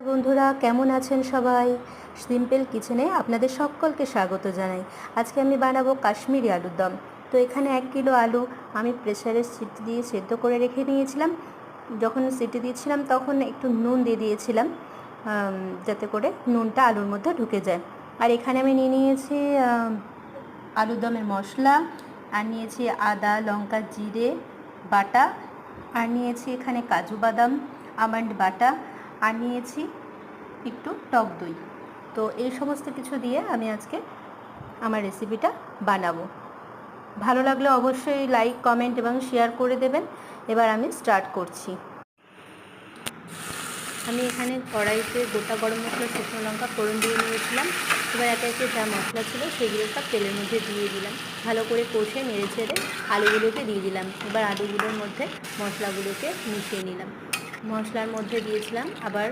বন্ধুরা কেমন আছেন সবাই? সিম্পল কিচেনে আপনাদের সকলকে স্বাগত জানাই। আজকে আমি বানাবো কাশ্মীরি আলুর দম। তো এখানে 1 কিলো আলু আমি প্রেসারে সিটি দিয়ে সেদ্ধ করে রেখে নিয়েছিলাম। যখন সিটি দিয়েছিলাম তখন একটু নুন দিয়ে দিয়েছিলাম, যাতে করে নুনটা আলুর মধ্যে ঢুকে যায়। আর এখানে আমি নিয়ে নিয়েছি আলুর দমের মশলা, আর নিয়েছি আদা লঙ্কা জিরে বাটা, আর নিয়েছি এখানে কাজু বাদাম আমন্ড বাটা, আর নিয়েছি একটু টক দই। তো এই সমস্ত কিছু দিয়ে আমি আজকে আমার রেসিপিটা বানাবো। ভালো লাগলে অবশ্যই লাইক কমেন্ট এবং শেয়ার করে দেবেন। এবার আমি স্টার্ট করছি। আমি এখানে কড়াইতে গোটা গরম মশলা শুকনো লঙ্কা ফোড়ন দিয়ে নিয়েছিলাম। এবার একে একে যা মশলা ছিল সেগুলো সব তেলের মধ্যে দিয়ে দিলাম। ভালো করে কষে নেড়ে ছেড়ে আলুগুলোকে দিয়ে দিলাম। এবার আলুগুলোর মধ্যে মশলাগুলোকে মিশিয়ে নিলাম। মশলার মধ্যে দিয়েছিলাম আবার